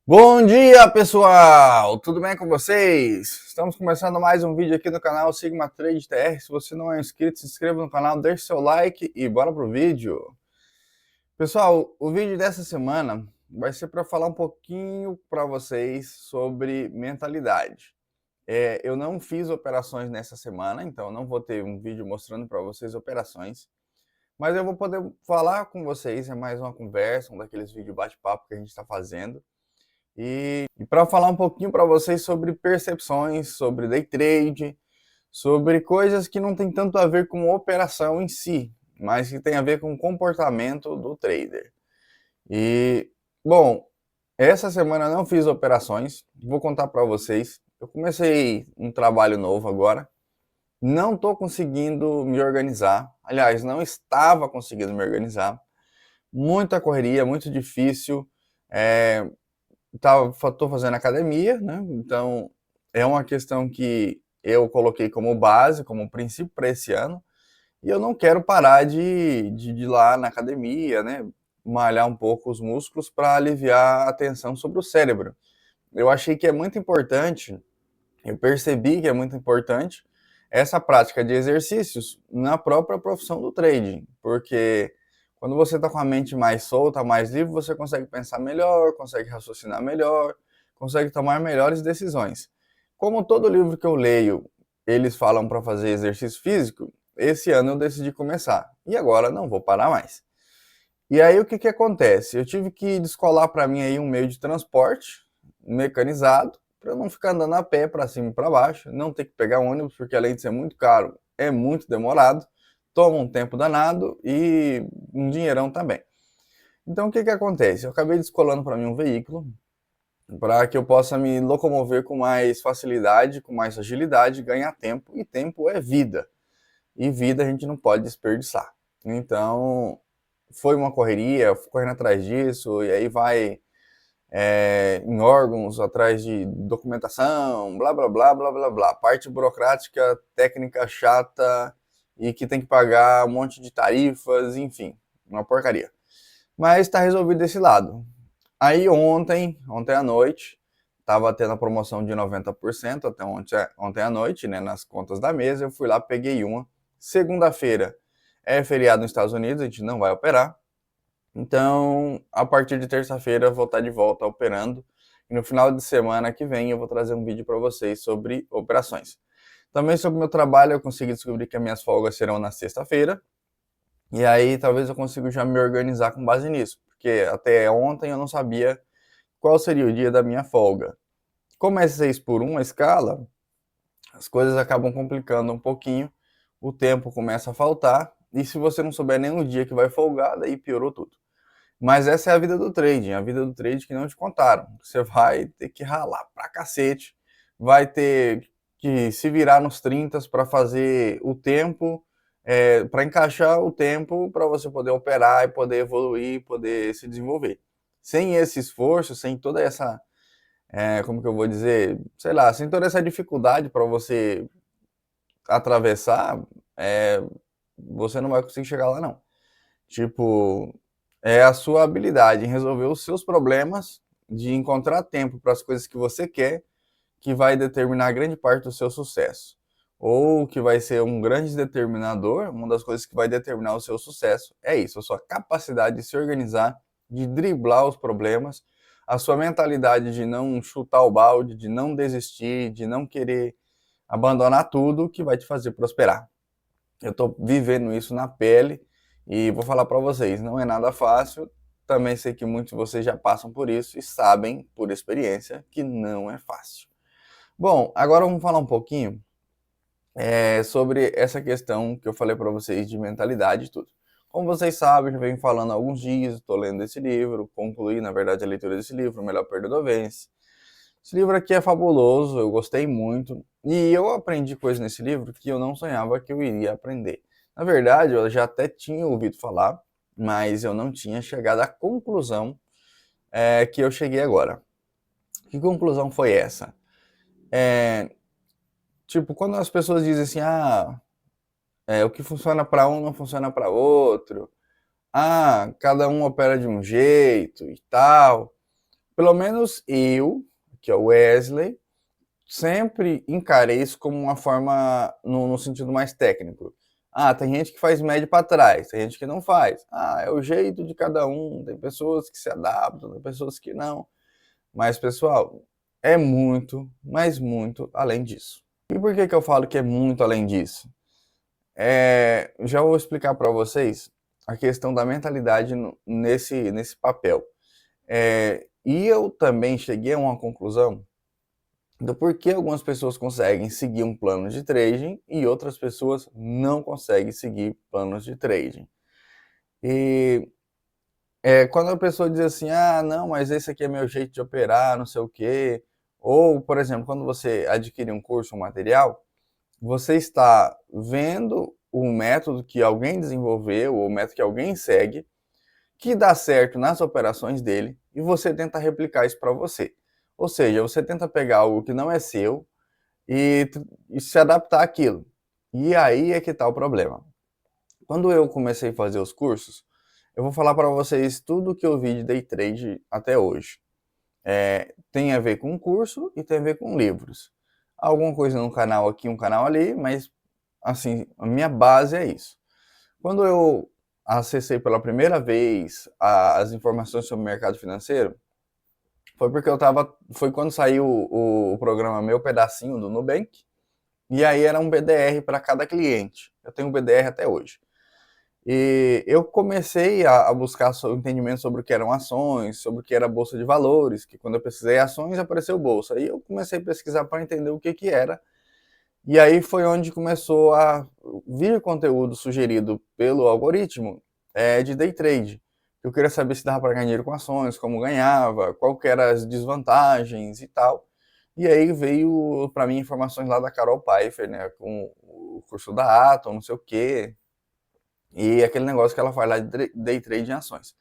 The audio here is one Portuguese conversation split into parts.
Bom dia, pessoal! Tudo bem com vocês? Estamos começando mais um vídeo aqui no canal Sigma Trade TR. Se você não é inscrito, se inscreva no canal, deixe seu like e bora pro vídeo. Pessoal, o vídeo dessa semana vai ser para falar um pouquinho para vocês sobre mentalidade. Eu não fiz operações nessa semana, então não vou ter um vídeo mostrando para vocês operações, mas eu vou poder falar com vocês, é mais uma conversa, um daqueles vídeos bate-papo que a gente está fazendo. E para falar um pouquinho para vocês sobre percepções, sobre day trade, sobre coisas que não tem tanto a ver com operação em si, mas que tem a ver com o comportamento do trader. E, bom, essa semana eu não fiz operações, vou contar para vocês. Eu comecei um trabalho novo agora, não estou conseguindo me organizar, aliás, não estava conseguindo me organizar, muita correria, muito difícil. Estou fazendo academia, né? Então é uma questão que eu coloquei como base, como princípio para esse ano, e eu não quero parar de ir lá na academia, né? Malhar um pouco os músculos para aliviar a tensão sobre o cérebro. Eu achei que é muito importante, eu percebi que é muito importante essa prática de exercícios na própria profissão do trading, porque quando você está com a mente mais solta, mais livre, você consegue pensar melhor, consegue raciocinar melhor, consegue tomar melhores decisões. Como todo livro que eu leio, eles falam para fazer exercício físico, esse ano eu decidi começar. E agora não vou parar mais. E aí o que acontece? Eu tive que descolar para mim aí um meio de transporte mecanizado, para eu não ficar andando a pé para cima e para baixo, não ter que pegar ônibus, porque além de ser muito caro, é muito demorado, toma um tempo danado e um dinheirão também. Então o que acontece? Eu acabei descolando para mim um veículo para que eu possa me locomover com mais facilidade, com mais agilidade, ganhar tempo, e tempo é vida. E vida a gente não pode desperdiçar. Então, foi uma correria, fui correndo atrás disso, e aí vai em órgãos atrás de documentação, blá blá blá blá blá blá. Parte burocrática, técnica chata e que tem que pagar um monte de tarifas, enfim, uma porcaria. Mas está resolvido desse lado. Aí ontem à noite, estava tendo a promoção de 90% até ontem à noite, né, nas contas da mesa, eu fui lá, peguei uma. Segunda-feira é feriado nos Estados Unidos, a gente não vai operar. Então, a partir de terça-feira eu vou estar de volta operando. E no final de semana que vem eu vou trazer um vídeo para vocês sobre operações. Também sobre o meu trabalho, eu consegui descobrir que as minhas folgas serão na sexta-feira. E aí talvez eu consiga já me organizar com base nisso. Porque até ontem eu não sabia qual seria o dia da minha folga. Como é 6 por 1 a escala, as coisas acabam complicando um pouquinho. O tempo começa a faltar. E se você não souber nem o dia que vai folgar, daí piorou tudo. Mas essa é a vida do trading, a vida do trading que não te contaram. Você vai ter que ralar pra cacete, vai ter que se virar nos 30 para fazer o tempo, para encaixar o tempo para você poder operar e poder evoluir, poder se desenvolver. Sem esse esforço, sem toda essa, como que eu vou dizer, sei lá, sem toda essa dificuldade para você atravessar, você não vai conseguir chegar lá não. Tipo, é a sua habilidade em resolver os seus problemas, de encontrar tempo para as coisas que você quer, que vai determinar grande parte do seu sucesso. Ou que vai ser um grande determinador, uma das coisas que vai determinar o seu sucesso é isso, a sua capacidade de se organizar, de driblar os problemas, a sua mentalidade de não chutar o balde, de não desistir, de não querer abandonar tudo, que vai te fazer prosperar. Eu estou vivendo isso na pele e vou falar para vocês, não é nada fácil. Também sei que muitos de vocês já passam por isso e sabem, por experiência, que não é fácil. Bom, agora vamos falar um pouquinho sobre essa questão que eu falei para vocês de mentalidade e tudo. Como vocês sabem, eu venho falando há alguns dias, estou lendo esse livro, concluí, na verdade, a leitura desse livro, O Melhor Perdedor Vence. Esse livro aqui é fabuloso, eu gostei muito, e eu aprendi coisas nesse livro que eu não sonhava que eu iria aprender. Na verdade, eu já até tinha ouvido falar, mas eu não tinha chegado à conclusão que eu cheguei agora. Que conclusão foi essa? Tipo, quando as pessoas dizem assim, o que funciona para um não funciona para outro, cada um opera de um jeito e tal. pelo menos eu, que é o Wesley, sempre encarei isso como uma forma, no sentido mais técnico. Ah, tem gente que faz média para trás, tem gente que não faz. Ah, é o jeito de cada um, tem pessoas que se adaptam, tem pessoas que não. Mas, pessoal, é muito, mas muito além disso. E por que eu falo que é muito além disso? Já vou explicar para vocês a questão da mentalidade nesse papel. E eu também cheguei a uma conclusão do porquê algumas pessoas conseguem seguir um plano de trading e outras pessoas não conseguem seguir planos de trading. E quando a pessoa diz assim, ah, não, mas esse aqui é meu jeito de operar, não sei o quê. Ou, por exemplo, quando você adquire um curso, um material, você está vendo o método que alguém desenvolveu, ou o método que alguém segue, que dá certo nas operações dele, e você tenta replicar isso para você. Ou seja, você tenta pegar algo que não é seu e se adaptar àquilo. E aí é que está o problema. Quando eu comecei a fazer os cursos, eu vou falar para vocês tudo que eu vi de day trade até hoje. Tem a ver com curso e tem a ver com livros. Alguma coisa no canal aqui, um canal ali, mas assim, a minha base é isso. Quando eu acessei pela primeira vez as informações sobre o mercado financeiro, foi quando saiu o programa Meu Pedacinho do Nubank, e aí era um BDR para cada cliente. Eu tenho um BDR até hoje. E eu comecei a buscar entendimento sobre o que eram ações, sobre o que era bolsa de valores, que quando eu pesquisei ações apareceu bolsa. Aí eu comecei a pesquisar para entender o que era. E aí foi onde começou a vir conteúdo sugerido pelo algoritmo de day trade. Eu queria saber se dava para ganhar dinheiro com ações, como ganhava, qual que eram as desvantagens e tal. E aí veio para mim informações lá da Carol Pfeiffer, né, com o curso da Atom, não sei o quê, e aquele negócio que ela faz lá de day trade em ações.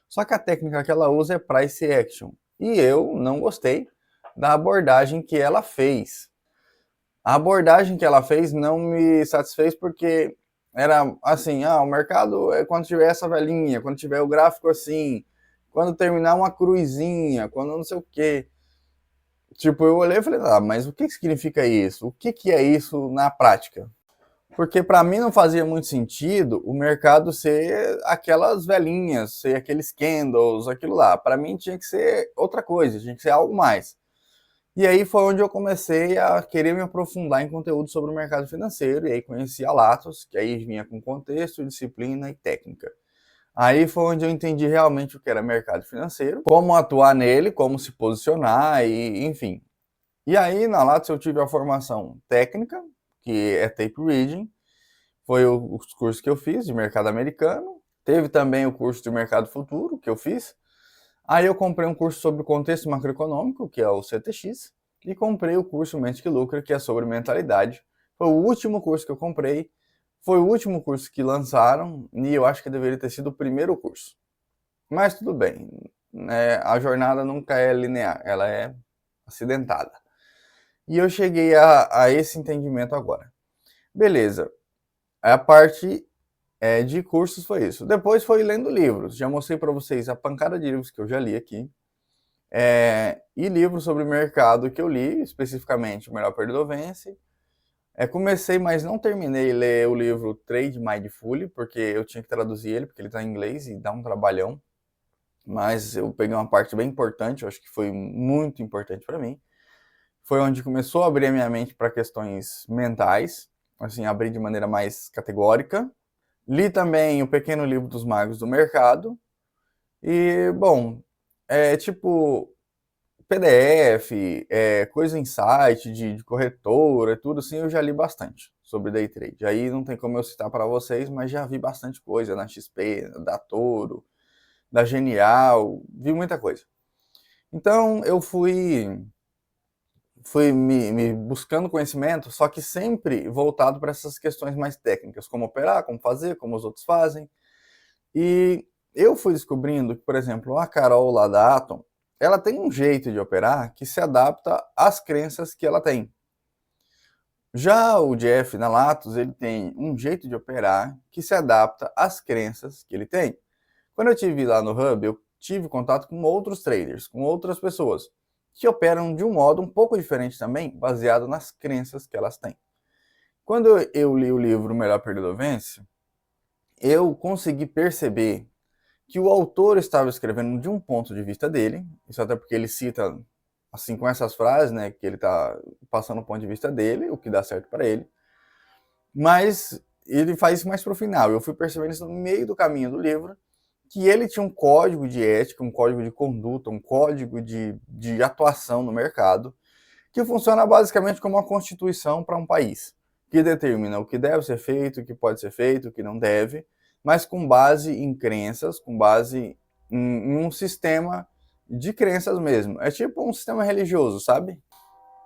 Só que a técnica que ela usa é price action. E eu não gostei da abordagem que ela fez. A abordagem que ela fez não me satisfez porque era assim, o mercado é quando tiver essa velhinha, quando tiver o gráfico assim, quando terminar uma cruzinha, quando não sei o quê. Tipo, eu olhei e falei, mas o que significa isso? O que é isso na prática? Porque para mim não fazia muito sentido o mercado ser aquelas velhinhas, ser aqueles candles, aquilo lá. Para mim tinha que ser outra coisa, tinha que ser algo mais. E aí foi onde eu comecei a querer me aprofundar em conteúdo sobre o mercado financeiro, e aí conheci a Latos, que aí vinha com contexto, disciplina e técnica. Aí foi onde eu entendi realmente o que era mercado financeiro, como atuar nele, como se posicionar, e enfim. E aí na Latos eu tive a formação técnica, que é tape reading, foi os cursos que eu fiz de mercado americano, teve também o curso de mercado futuro que eu fiz. Aí eu comprei um curso sobre o contexto macroeconômico, que é o CTX, e comprei o curso Mente que Lucra, que é sobre mentalidade. Foi o último curso que eu comprei, foi o último curso que lançaram, e eu acho que deveria ter sido o primeiro curso. Mas tudo bem, a jornada nunca é linear, ela é acidentada. E eu cheguei a esse entendimento agora. Beleza, a parte de cursos foi isso. Depois foi lendo livros. Já mostrei para vocês a pancada de livros que eu já li aqui. E livros sobre mercado que eu li, especificamente O Melhor Perdedor Vence. Comecei, mas não terminei de ler o livro Trade Mindfully, porque eu tinha que traduzir ele, porque ele está em inglês e dá um trabalhão. Mas eu peguei uma parte bem importante, eu acho que foi muito importante para mim. Foi onde começou a abrir a minha mente para questões mentais, assim, abrir de maneira mais categórica. Li também O Pequeno Livro dos Magos do Mercado. E, bom, tipo PDF, coisa em site de corretora, tudo assim, eu já li bastante sobre day trade. Aí não tem como eu citar para vocês, mas já vi bastante coisa na XP, da Toro, da Genial, vi muita coisa. Então eu fui me buscando conhecimento, só que sempre voltado para essas questões mais técnicas, como operar, como fazer, como os outros fazem. E eu fui descobrindo que, por exemplo, a Carol lá da Atom, ela tem um jeito de operar que se adapta às crenças que ela tem. Já o Jeff na Latos, ele tem um jeito de operar que se adapta às crenças que ele tem. Quando eu tive lá no Hub, eu tive contato com outros traders, com outras pessoas, que operam de um modo um pouco diferente também, baseado nas crenças que elas têm. Quando eu li o livro Melhor Perdedor Vence, eu consegui perceber que o autor estava escrevendo de um ponto de vista dele, isso até porque ele cita, assim, com essas frases, né, que ele está passando o ponto de vista dele, o que dá certo para ele, mas ele faz isso mais para o final. Eu fui percebendo isso no meio do caminho do livro, que ele tinha um código de ética, um código de conduta, um código de atuação no mercado, que funciona basicamente como uma constituição para um país, que determina o que deve ser feito, o que pode ser feito, o que não deve, mas com base em crenças, com base em um sistema de crenças mesmo. É tipo um sistema religioso, sabe?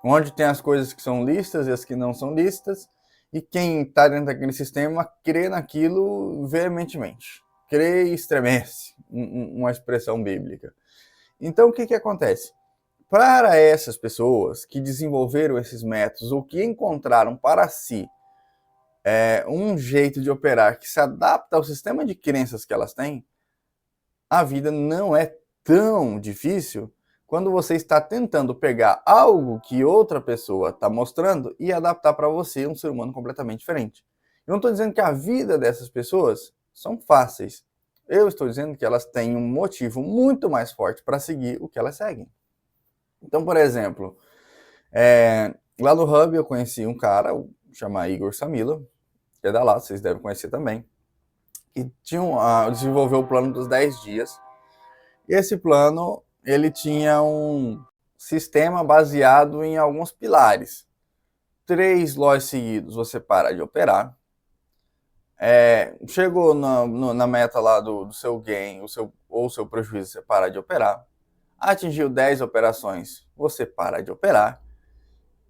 Onde tem as coisas que são listas e as que não são listas, e quem está dentro daquele sistema crê naquilo veementemente. Crê e estremece, uma expressão bíblica. Então, o que acontece? Para essas pessoas que desenvolveram esses métodos ou que encontraram para si um jeito de operar que se adapta ao sistema de crenças que elas têm, a vida não é tão difícil quando você está tentando pegar algo que outra pessoa está mostrando e adaptar para você, um ser humano completamente diferente. Eu não estou dizendo que a vida dessas pessoas são fáceis. Eu estou dizendo que elas têm um motivo muito mais forte para seguir o que elas seguem. Então, por exemplo, lá no Hub eu conheci um cara, chamado Igor Samila, que é da lá, vocês devem conhecer também, que desenvolveu o plano dos 10 dias. E esse plano, ele tinha um sistema baseado em alguns pilares. 3 lotes seguidos você para de operar. Chegou na meta lá do seu gain, ou seu prejuízo, você para de operar. Atingiu 10 operações, você para de operar.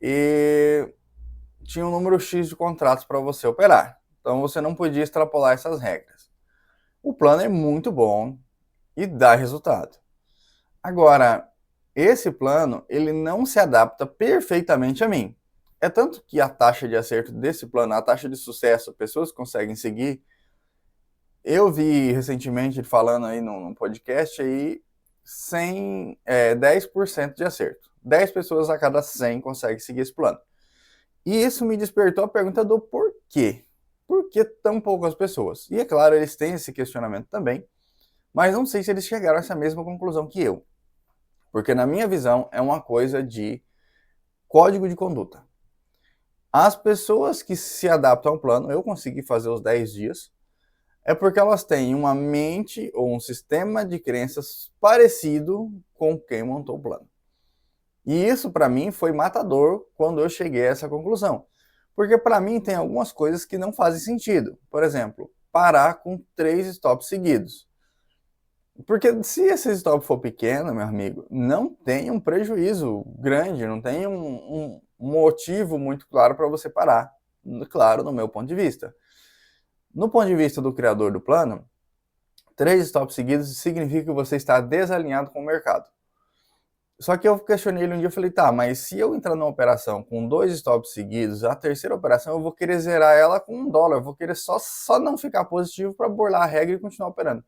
E tinha um número X de contratos para você operar. Então você não podia extrapolar essas regras. O plano é muito bom e dá resultado. Agora, esse plano, ele não se adapta perfeitamente a mim. É tanto que a taxa de acerto desse plano, a taxa de sucesso, pessoas conseguem seguir. Eu vi recentemente ele falando aí num podcast aí, 10% de acerto. 10 pessoas a cada 100 conseguem seguir esse plano. E isso me despertou a pergunta do porquê. Por que tão poucas pessoas? E é claro, eles têm esse questionamento também, mas não sei se eles chegaram a essa mesma conclusão que eu. Porque na minha visão é uma coisa de código de conduta. As pessoas que se adaptam ao plano, eu consegui fazer os 10 dias, é porque elas têm uma mente ou um sistema de crenças parecido com quem montou o plano. E isso para mim foi matador quando eu cheguei a essa conclusão. Porque para mim tem algumas coisas que não fazem sentido. Por exemplo, parar com 3 stops seguidos. Porque se esse stop for pequeno, meu amigo, não tem um prejuízo grande, não tem um motivo muito claro para você parar. Claro, no meu ponto de vista. No ponto de vista do criador do plano, 3 stops seguidos significa que você está desalinhado com o mercado. Só que eu questionei ele um dia e falei, tá, mas se eu entrar numa operação com 2 stops seguidos, a terceira operação eu vou querer zerar ela com $1, eu vou querer só não ficar positivo para burlar a regra e continuar operando.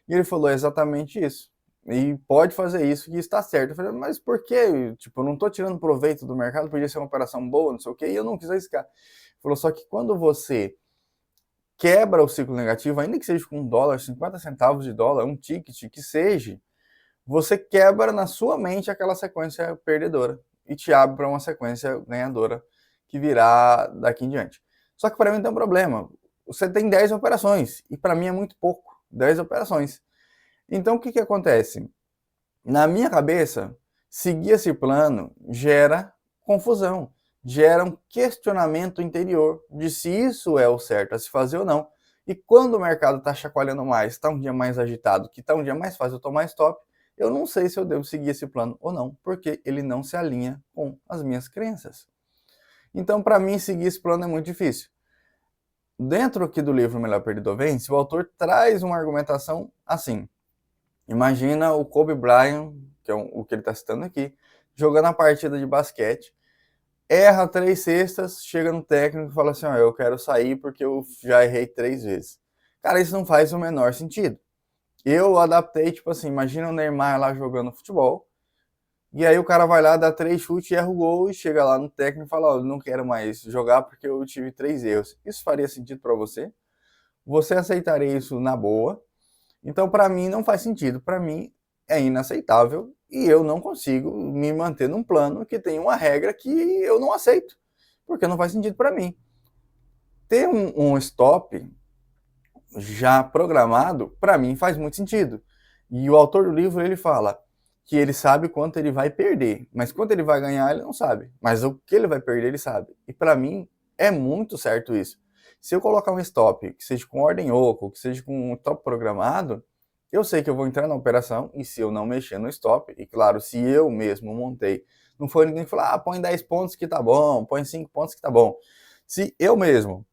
E ele falou exatamente isso. E pode fazer isso que está certo. Eu falei, mas por quê? Tipo, eu não estou tirando proveito do mercado, podia ser uma operação boa, não sei o quê, e eu não quis arriscar. Ele falou, só que quando você quebra o ciclo negativo, ainda que seja com $1, 50 centavos de dólar, um ticket, que seja, você quebra na sua mente aquela sequência perdedora e te abre para uma sequência ganhadora que virá daqui em diante. Só que para mim tem um problema. Você tem 10 operações e para mim é muito pouco, 10 operações. Então o que acontece? Na minha cabeça, seguir esse plano gera confusão, gera um questionamento interior de se isso é o certo a se fazer ou não. E quando o mercado está chacoalhando mais, está um dia mais agitado, que está um dia mais fácil eu tomar stop, eu não sei se eu devo seguir esse plano ou não, porque ele não se alinha com as minhas crenças. Então, para mim, seguir esse plano é muito difícil. Dentro aqui do livro Melhor Perdedor Vence, o autor traz uma argumentação assim. Imagina o Kobe Bryant, que é o que ele está citando aqui, jogando a partida de basquete, erra 3 cestas, chega no técnico e fala assim, eu quero sair porque eu já errei 3 vezes. Cara, isso não faz o menor sentido. Eu adaptei, tipo assim, imagina o Neymar lá jogando futebol, e aí o cara vai lá, dá 3 chutes, erra o gol, e chega lá no técnico e fala, ó, eu não quero mais jogar porque eu tive 3 erros. Isso faria sentido para você? Você aceitaria isso na boa? Então, para mim, não faz sentido. Para mim, é inaceitável e eu não consigo me manter num plano que tem uma regra que eu não aceito, porque não faz sentido para mim. Ter um stop já programado, para mim, faz muito sentido. E o autor do livro, ele fala que ele sabe quanto ele vai perder, mas quanto ele vai ganhar, ele não sabe. Mas o que ele vai perder, ele sabe. E para mim, é muito certo isso. Se eu colocar um stop, que seja com ordem oco, que seja com um stop programado, eu sei que eu vou entrar na operação, e se eu não mexer no stop, e claro, se eu mesmo montei, não foi ninguém que falou, põe 10 pontos que tá bom, põe 5 pontos que tá bom. Se eu mesmo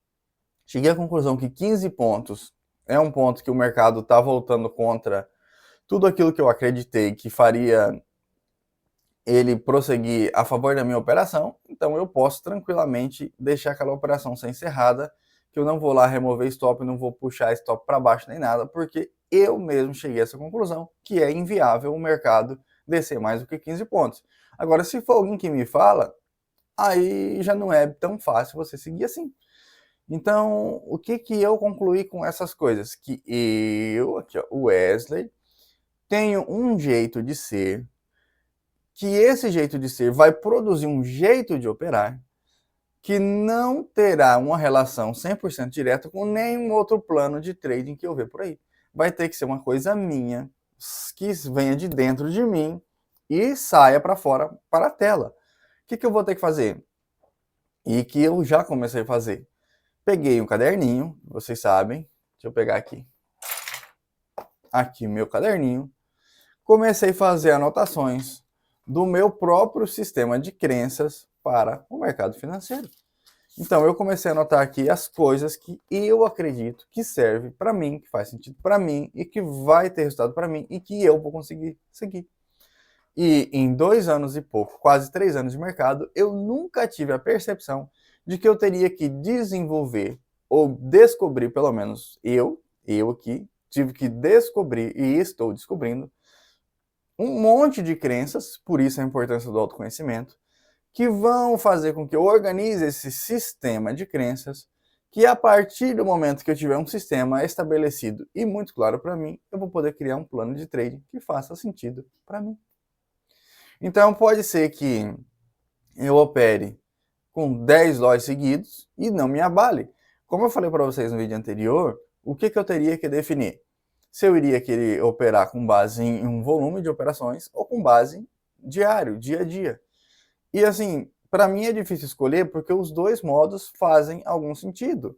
cheguei à conclusão que 15 pontos é um ponto que o mercado está voltando contra tudo aquilo que eu acreditei que faria ele prosseguir a favor da minha operação, então eu posso tranquilamente deixar aquela operação ser encerrada, que eu não vou lá remover stop, não vou puxar stop para baixo nem nada, porque eu mesmo cheguei a essa conclusão, que é inviável o mercado descer mais do que 15 pontos. Agora, se for alguém que me fala, aí já não é tão fácil você seguir assim. Então, o que eu concluí com essas coisas? Que eu, aqui ó, o Wesley, tenho um jeito de ser, que esse jeito de ser vai produzir um jeito de operar que não terá uma relação 100% direta com nenhum outro plano de trading que eu ver por aí. Vai ter que ser uma coisa minha, que venha de dentro de mim e saia para fora, para a tela. O que eu vou ter que fazer? E que eu já comecei a fazer. Peguei um caderninho, vocês sabem, deixa eu pegar aqui meu caderninho, comecei a fazer anotações do meu próprio sistema de crenças para o mercado financeiro. Então eu comecei a anotar aqui as coisas que eu acredito que serve para mim, que faz sentido para mim e que vai ter resultado para mim e que eu vou conseguir seguir. E em 2 anos e pouco, quase 3 anos de mercado, eu nunca tive a percepção de que eu teria que desenvolver ou descobrir, pelo menos eu aqui, tive que descobrir e estou descobrindo um monte de crenças, por isso a importância do autoconhecimento, que vão fazer com que eu organize esse sistema de crenças, que a partir do momento que eu tiver um sistema estabelecido e muito claro para mim, eu vou poder criar um plano de trading que faça sentido para mim. Então pode ser que eu opere com 10 lotes seguidos e não me abale. Como eu falei para vocês no vídeo anterior, o que eu teria que definir? Se eu iria querer operar com base em um volume de operações ou com base diário, dia a dia. E assim, para mim é difícil escolher porque os dois modos fazem algum sentido.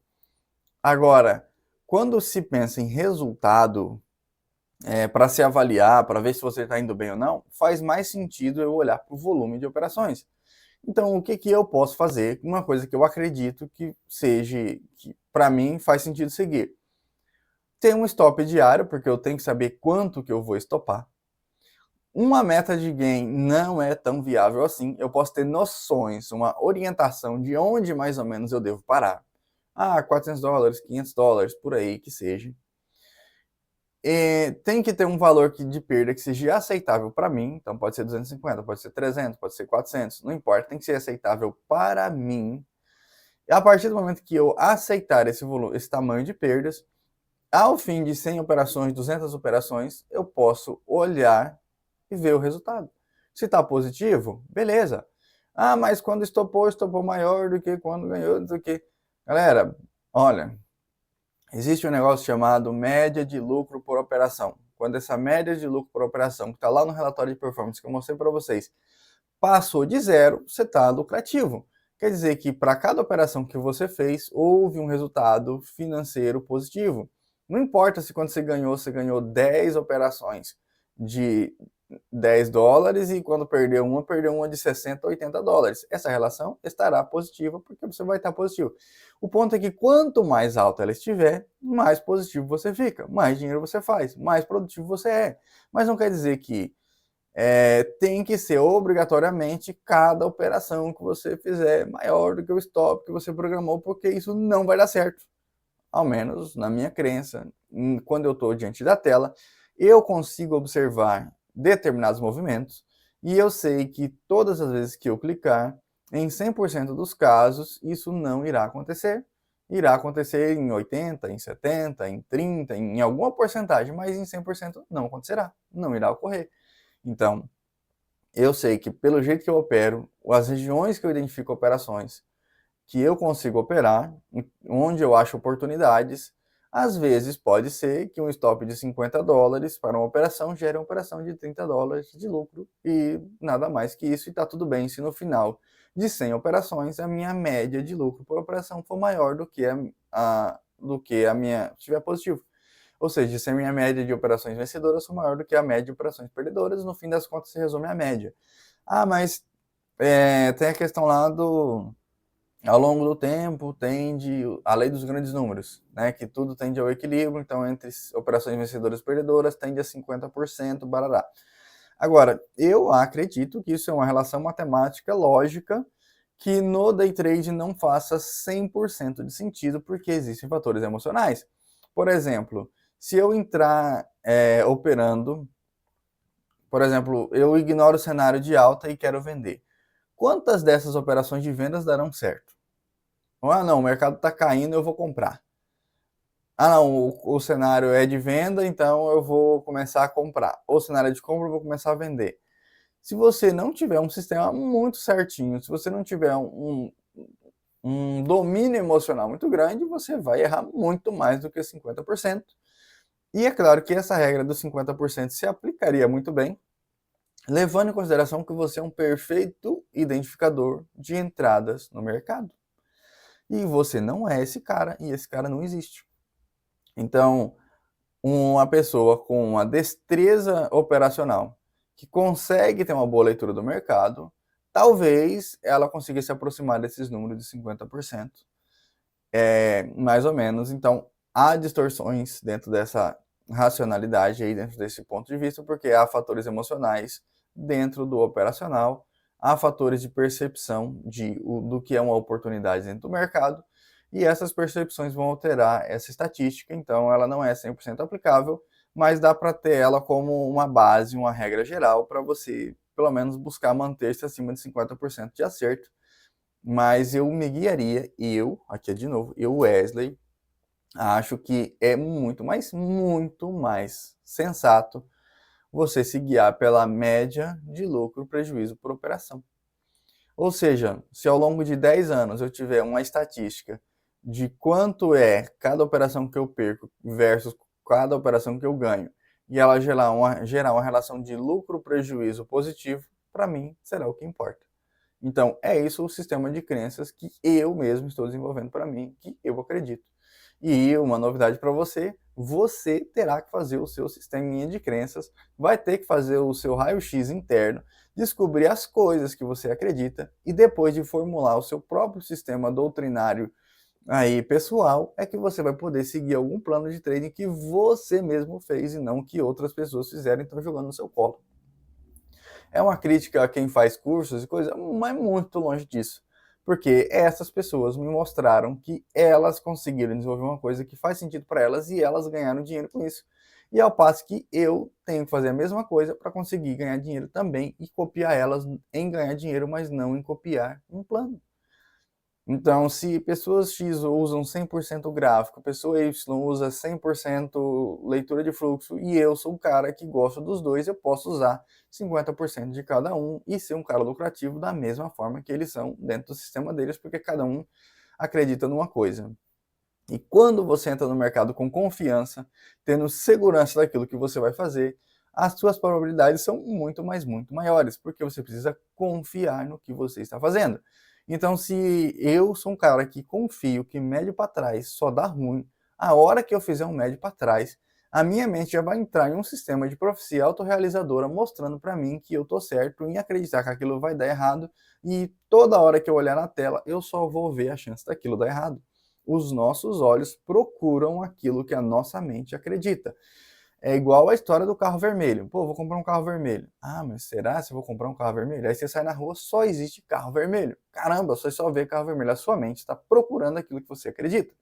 Agora, quando se pensa em resultado, para se avaliar, para ver se você está indo bem ou não, faz mais sentido eu olhar para o volume de operações. Então, o que eu posso fazer? Uma coisa que eu acredito que seja, que para mim faz sentido seguir. Tem um stop diário, porque eu tenho que saber quanto que eu vou estopar. Uma meta de gain não é tão viável assim. Eu posso ter noções, uma orientação de onde mais ou menos eu devo parar. $400, $500, por aí que seja. Tem que ter um valor de perda que seja aceitável para mim. Então pode ser 250, pode ser 300, pode ser 400, não importa, tem que ser aceitável para mim. E a partir do momento que eu aceitar esse volume, esse tamanho de perdas, ao fim de 100 operações, 200 operações, eu posso olhar e ver o resultado. Se está positivo, beleza. Mas quando estopou maior do que quando ganhou, do que. Galera, olha, existe um negócio chamado média de lucro por operação. Quando essa média de lucro por operação, que está lá no relatório de performance que eu mostrei para vocês, passou de 0, você está lucrativo. Quer dizer que para cada operação que você fez, houve um resultado financeiro positivo. Não importa se quando você ganhou 10 operações de $10 e quando perdeu uma de 60, $80. Essa relação estará positiva porque você vai estar positivo. O ponto é que quanto mais alta ela estiver, mais positivo você fica, mais dinheiro você faz, mais produtivo você é. Mas não quer dizer que tem que ser obrigatoriamente cada operação que você fizer maior do que o stop que você programou, porque isso não vai dar certo. Ao menos na minha crença, quando eu estou diante da tela, eu consigo observar determinados movimentos e eu sei que todas as vezes que eu clicar, em 100% dos casos, isso não irá acontecer. Irá acontecer em 80, em 70, em 30, em alguma porcentagem, mas em 100% não acontecerá, não irá ocorrer. Então, eu sei que pelo jeito que eu opero, as regiões que eu identifico operações, que eu consigo operar, onde eu acho oportunidades, às vezes pode ser que um stop de $50 para uma operação gere uma operação de $30 de lucro e nada mais que isso, e está tudo bem se no final de 100 operações a minha média de lucro por operação for maior do que a minha, se estiver positivo. Ou seja, se a minha média de operações vencedoras for maior do que a média de operações perdedoras, no fim das contas se resume à média. Ah, mas tem a questão lá do ao longo do tempo tende a lei dos grandes números, né, que tudo tende ao equilíbrio, então entre operações vencedoras e perdedoras tende a 50%, barará. Agora, eu acredito que isso é uma relação matemática lógica que no day trade não faça 100% de sentido, porque existem fatores emocionais. Por exemplo, se eu entrar operando, por exemplo, eu ignoro o cenário de alta e quero vender. Quantas dessas operações de vendas darão certo? Ah, não, o mercado está caindo, eu vou comprar. Ah, não, o cenário é de venda, então eu vou começar a comprar. O cenário é de compra, eu vou começar a vender. Se você não tiver um sistema muito certinho, se você não tiver um domínio emocional muito grande, você vai errar muito mais do que 50%. E é claro que essa regra dos 50% se aplicaria muito bem, levando em consideração que você é um perfeito identificador de entradas no mercado. E você não é esse cara, e esse cara não existe. Então, uma pessoa com uma destreza operacional, que consegue ter uma boa leitura do mercado, talvez ela consiga se aproximar desses números de 50%, mais ou menos. Então, há distorções dentro dessa racionalidade aí, dentro desse ponto de vista, porque há fatores emocionais dentro do operacional, há fatores de percepção do que é uma oportunidade dentro do mercado, e essas percepções vão alterar essa estatística, então ela não é 100% aplicável, mas dá para ter ela como uma base, uma regra geral, para você, pelo menos, buscar manter-se acima de 50% de acerto. Mas eu me guiaria, aqui é de novo, eu, Wesley, acho que é muito mais sensato você se guiar pela média de lucro prejuízo por operação. Ou seja, se ao longo de 10 anos eu tiver uma estatística de quanto é cada operação que eu perco versus cada operação que eu ganho, e ela gerar uma relação de lucro-prejuízo positivo, para mim será o que importa. Então, é isso o sistema de crenças que eu mesmo estou desenvolvendo para mim, que eu acredito. E uma novidade para você, você terá que fazer o seu sisteminha de crenças, vai ter que fazer o seu raio-x interno, descobrir as coisas que você acredita e depois de formular o seu próprio sistema doutrinário aí pessoal, é que você vai poder seguir algum plano de trading que você mesmo fez e não que outras pessoas fizeram e estão jogando no seu colo. É uma crítica a quem faz cursos e coisa, mas muito longe disso. Porque essas pessoas me mostraram que elas conseguiram desenvolver uma coisa que faz sentido para elas e elas ganharam dinheiro com isso. E ao passo que eu tenho que fazer a mesma coisa para conseguir ganhar dinheiro também e copiar elas em ganhar dinheiro, mas não em copiar um plano. Então, se pessoas X usam 100% gráfico, pessoa Y usa 100% leitura de fluxo e eu sou o cara que gosta dos dois, eu posso usar 50% de cada um e ser um cara lucrativo da mesma forma que eles são dentro do sistema deles, porque cada um acredita numa coisa. E quando você entra no mercado com confiança, tendo segurança daquilo que você vai fazer, as suas probabilidades são muito maiores, porque você precisa confiar no que você está fazendo. Então, se eu sou um cara que confio que médio para trás só dá ruim, a hora que eu fizer um médio para trás, a minha mente já vai entrar em um sistema de profecia autorrealizadora mostrando para mim que eu tô certo em acreditar que aquilo vai dar errado e toda hora que eu olhar na tela, eu só vou ver a chance daquilo dar errado. Os nossos olhos procuram aquilo que a nossa mente acredita. É igual a história do carro vermelho. Pô, vou comprar um carro vermelho. Ah, mas será se eu vou comprar um carro vermelho? Aí você sai na rua, só existe carro vermelho. Caramba, você só vê carro vermelho. A sua mente está procurando aquilo que você acredita.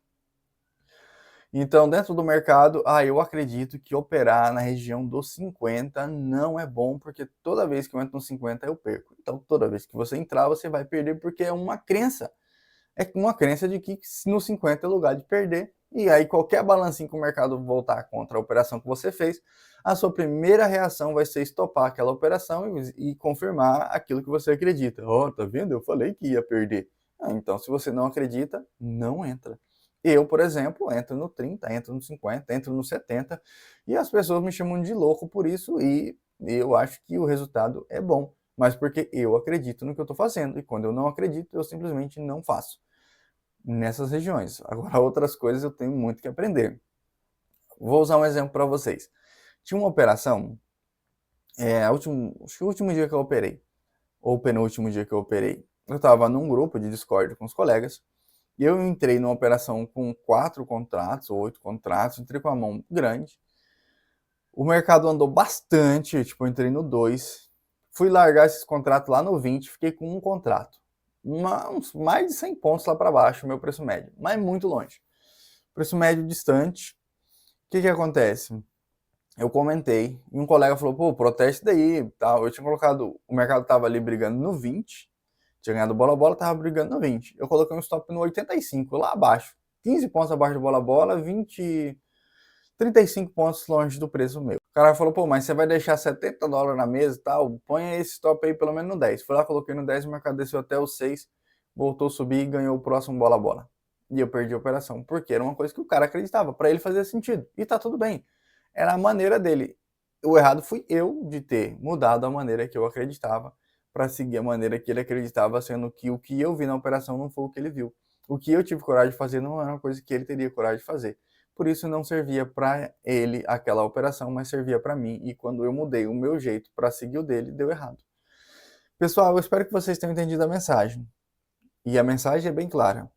Então, dentro do mercado, eu acredito que operar na região dos 50 não é bom, porque toda vez que eu entro nos 50 eu perco. Então, toda vez que você entrar, você vai perder, porque é uma crença. É uma crença de que no 50 é lugar de perder. E aí, qualquer balancinho que o mercado voltar contra a operação que você fez, a sua primeira reação vai ser estopar aquela operação e confirmar aquilo que você acredita. Tá vendo? Eu falei que ia perder. Então, se você não acredita, não entra. Eu, por exemplo, entro no 30, entro no 50, entro no 70 e as pessoas me chamam de louco por isso e eu acho que o resultado é bom, mas porque eu acredito no que eu estou fazendo e quando eu não acredito, eu simplesmente não faço nessas regiões. Agora, outras coisas eu tenho muito que aprender. Vou usar um exemplo para vocês. Tinha uma operação, acho que o último dia que eu operei, ou o penúltimo dia que eu operei, eu estava num grupo de Discord com os colegas. E eu entrei numa operação com 4 contratos, ou 8 contratos, entrei com a mão grande. O mercado andou bastante, tipo, eu entrei no 2. Fui largar esses contratos lá no 20, fiquei com um contrato. Uns mais de 100 pontos lá para baixo, o meu preço médio, mas muito longe. Preço médio distante. O que acontece? Eu comentei, e um colega falou, pô, proteste daí, tal. Eu tinha colocado, o mercado tava ali brigando no 20, tinha ganhado bola-bola, tava brigando no 20. Eu coloquei um stop no 85, lá abaixo. 15 pontos abaixo do bola-bola, 35 pontos longe do preço meu. O cara falou, pô, mas você vai deixar 70 dólares na mesa e tal, põe esse stop aí pelo menos no 10. Fui lá, coloquei no 10, o mercado desceu até o 6, voltou a subir e ganhou o próximo bola-bola. E eu perdi a operação, porque era uma coisa que o cara acreditava, para ele fazia sentido. E tá tudo bem. Era a maneira dele. O errado fui eu de ter mudado a maneira que eu acreditava para seguir a maneira que ele acreditava, sendo que o que eu vi na operação não foi o que ele viu. O que eu tive coragem de fazer não era uma coisa que ele teria coragem de fazer. Por isso não servia para ele aquela operação, mas servia para mim. E quando eu mudei o meu jeito para seguir o dele, deu errado. Pessoal, eu espero que vocês tenham entendido a mensagem. E a mensagem é bem clara.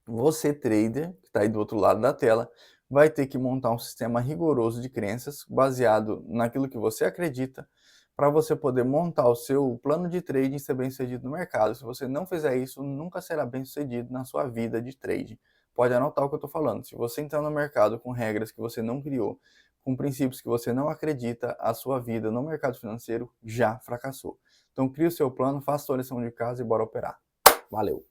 Você, trader, que está aí do outro lado da tela, vai ter que montar um sistema rigoroso de crenças baseado naquilo que você acredita para você poder montar o seu plano de trading e ser bem sucedido no mercado. Se você não fizer isso, nunca será bem sucedido na sua vida de trading. Pode anotar o que eu estou falando. Se você entrar no mercado com regras que você não criou, com princípios que você não acredita, a sua vida no mercado financeiro já fracassou. Então crie o seu plano, faça sua lição de casa e bora operar. Valeu!